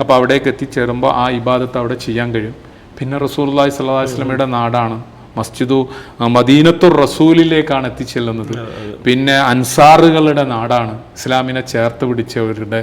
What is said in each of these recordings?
അപ്പോൾ അവിടേക്ക് എത്തിച്ചേരുമ്പോൾ ആ ഇബാദത്ത് അവിടെ ചെയ്യാൻ കഴിയും. പിന്നെ റസൂലുള്ളാഹി സ്വല്ലല്ലാഹു അലൈഹി വസല്ലമയുടെ നാടാണ്, മസ്ജിദു മദീനത്തുർ റസൂലിലേക്കാണ് എത്തിച്ചെല്ലുന്നത്. പിന്നെ അൻസാറുകളുടെ നാടാണ്, ഇസ്ലാമിനെ ചേർത്ത് പിടിച്ചവരുടെ.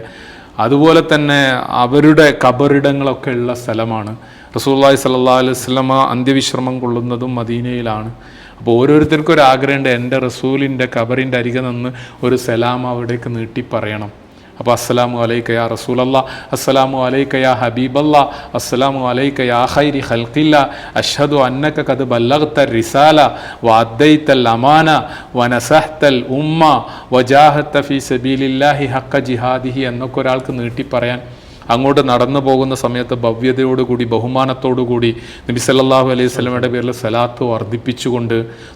അതുപോലെ തന്നെ അവരുടെ ഖബറിടങ്ങളൊക്കെ ഉള്ള സ്ഥലമാണ്. റസൂലുള്ളാഹി സ്വല്ലല്ലാഹു അലൈഹി വസല്ലമ അന്ത്യവിശ്രമം കൊള്ളുന്നതും മദീനയിലാണ്. അപ്പോൾ ഓരോരുത്തർക്കും ഒരു ആഗ്രഹമുണ്ട്, എൻ്റെ റസൂലിൻ്റെ ഖബറിൻ്റെ അരികെ നിന്ന് ഒരു സലാം അവിടേക്ക് നീട്ടി പറയണം. അപ്പോൾ അസ്സലാമു അലൈക യാ റസൂലല്ലാ, അസ്സലാമു അലൈക യാ ഹബീബല്ലാ, അസ്സലാമു അലൈക യാ ഖൈരി ഖൽഖില്ലാ, അഷ്ഹദു അന്നക ഖദ് ബല്ലഗ്ത റിസാല വഅദ്ദൈതൽ അമാന വനസഹ്തൽ ഉമ്മ വജാഹത്ത ഫീ സബീലില്ലാഹി ഹഖ്ക ജിഹാദിഹി എന്നൊക്കെ ഒരാൾക്ക് നീട്ടി പറയാൻ അങ്ങോട്ട് നടന്നു പോകുന്ന സമയത്ത് ഭവ്യതയോടുകൂടി ബഹുമാനത്തോടുകൂടി നബി സല്ലല്ലാഹു അലൈഹി വസല്ലമയുടെ പേരിൽ സലാത്ത് വർദ്ധിപ്പിച്ചുകൊണ്ട്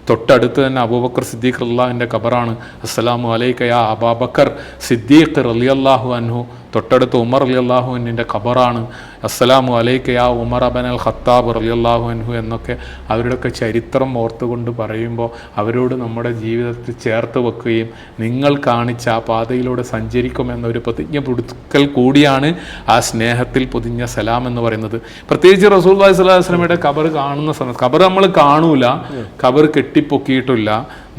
തൊട്ടടുത്ത് തന്നെ അബൂബക്കർ സിദ്ദീഖ് റളിയല്ലാഹുവിൻ്റെ ഖബറാണ്. അസ്സലാമു അലൈക യാ അബൂബക്കർ സിദ്ദീഖ് റളിയല്ലാഹു അൻഹു. തൊട്ടടുത്ത് ഉമർ റളിയല്ലാഹു അൻഹുവിൻ്റെ ഖബറാണ്. അസ്സലാമു അലൈക യാ ഉമർ അബ്നുൽ ഖത്താബ് റളിയല്ലാഹു അൻഹു എന്നൊക്കെ അവരുടെയൊക്കെ ചരിത്രം ഓർത്തുകൊണ്ട് പറയുമ്പോൾ അവരോട് നമ്മുടെ ജീവിതത്തിൽ ചേർത്ത് വെക്കുകയും നിങ്ങൾ കാണിച്ച ആ പാതയിലൂടെ സഞ്ചരിക്കുമെന്നൊരു പ്രതിജ്ഞ പുതുക്കൽ കൂടിയാണ് ആ സ്നേഹത്തിൽ പൊതിഞ്ഞ സലാം എന്ന് പറയുന്നത്. പ്രത്യേകിച്ച് റസൂലുള്ളാഹി സ്വല്ലല്ലാഹു അലൈഹി വസല്ലമയുടെ ഖബർ കാണുന്ന സമയത്ത്, ഖബർ നമ്മൾ കാണൂല, ഖബർ കെട്ടിപ്പൊക്കിയിട്ടില്ല,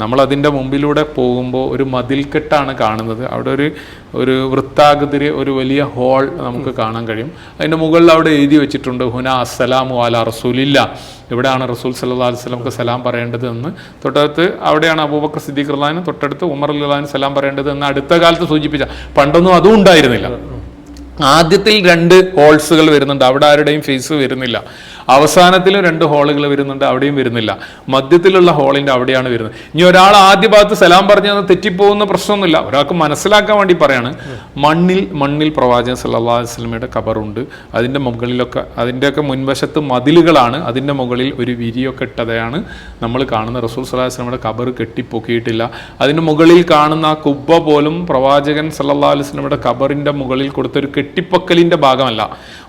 നമ്മളതിൻ്റെ മുമ്പിലൂടെ പോകുമ്പോൾ ഒരു മതിൽക്കെട്ടാണ് കാണുന്നത്. അവിടെ ഒരു വൃത്താകൃതിയിൽ ഒരു വലിയ ഹോൾ നമുക്ക് കാണാൻ കഴിയും. അതിൻ്റെ മുകളിൽ അവിടെ എഴുതി വെച്ചിട്ടുണ്ട് ഹുന അസ്സലാമു അലാ റസൂലില്ല, ഇവിടെയാണ് റസൂൽ സല്ലല്ലാഹു അലൈഹി വസല്ലമക്ക് സലാം പറയേണ്ടത് എന്ന്. തൊട്ടടുത്ത് അവിടെയാണ് അബൂബക്കർ സിദ്ദീഖ് റളിയല്ലാഹു, തൊട്ടടുത്ത് ഉമർ റളിയല്ലാഹു സലാം പറയേണ്ടത് എന്ന് അടുത്ത കാലത്ത് സൂചിപ്പിച്ച. പണ്ടൊന്നും അതും ഉണ്ടായിരുന്നില്ല. ആദ്യത്തിൽ 2 ഹോൾസുകൾ വരുന്നുണ്ട്, അവിടെ ആരുടെയും ഫേസ് വരുന്നില്ല. അവസാനത്തിലും 2 ഹോളുകൾ വരുന്നുണ്ട്, അവിടെയും വരുന്നില്ല. മധ്യത്തിലുള്ള ഹോളിൻ്റെ അവിടെയാണ് വരുന്നത്. ഇനി ഒരാൾ ആദ്യ ഭാഗത്ത് സലാം പറഞ്ഞാൽ തെറ്റിപ്പോകുന്ന പ്രശ്നമൊന്നുമില്ല, ഒരാൾക്ക് മനസ്സിലാക്കാൻ വേണ്ടി പറയാണ്. മണ്ണിൽ പ്രവാചകൻ സല്ലല്ലാഹു അലൈഹി വസല്ലമയുടെ ഖബറുണ്ട്. അതിൻ്റെ മുകളിലൊക്കെ, അതിൻ്റെയൊക്കെ മുൻവശത്ത് മതിലുകളാണ്, അതിൻ്റെ മുകളിൽ ഒരു വിരിയൊക്കെ ഇട്ടതാണ് നമ്മൾ കാണുന്ന. റസൂൽ സല്ലല്ലാഹു അലൈഹി വസല്ലമയുടെ ഖബർ കെട്ടിപ്പൊക്കിയിട്ടില്ല. അതിൻ്റെ മുകളിൽ കാണുന്ന ആ കുബ്ബ പോലും പ്രവാചകൻ സല്ലല്ലാഹു അലൈഹി വസല്ലമയുടെ ഖബറിൻ്റെ മുകളിൽ കൊടുത്തൊരു കെട്ടിപ്പൊക്കലിൻ്റെ ഭാഗമല്ല,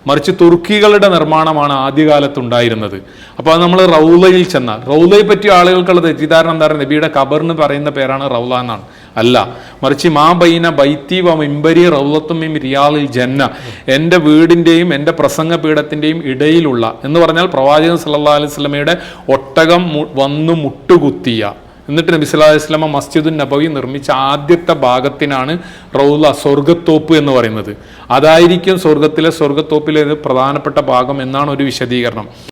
മറിച്ച് തുർക്കികളുടെ നിർമ്മാണമാണ് ആദ്യകാലത്തുണ്ടായിരുന്നത്. അപ്പോൾ അത് നമ്മൾ റൗളയിൽ ചെന്നാൽ, റൗളയെ പറ്റിയ ആളുകൾക്കുള്ള തെറ്റിദ്ധാരണ എന്താ പറയുക, നബിയുടെ ഖബറിന് പറയുന്ന പേരാണ് റൗള എന്നാണ്. അല്ല, മറിച്ച് മാ ബൈന ബൈത്തി വ മിമ്പരി റൗളത്തും മിൻ റിയാദിൽ ജന്ന, എൻ്റെ വീടിൻ്റെയും എൻ്റെ പ്രസംഗപീഠത്തിൻ്റെയും ഇടയിലുള്ള എന്ന് പറഞ്ഞാൽ പ്രവാചകൻ സല്ലല്ലാഹു അലൈഹി വസല്ലമയുടെ ഒട്ടകം വന്നു മുട്ടുകുത്തിയ, എന്നിട്ട് നബി സല്ലല്ലാഹു അലൈഹി വസല്ലമ മസ്ജിദുൻ നബവി നിർമ്മിച്ച ആദ്യത്തെ ഭാഗത്തിനാണ് റൗള, സ്വർഗത്തോപ്പ് എന്ന് പറയുന്നത്. അതായിരിക്കും സ്വർഗത്തിലെ സ്വർഗത്തോപ്പിലെ ഒരു പ്രധാനപ്പെട്ട ഭാഗം എന്നാണ് ഒരു വിശദീകരണം.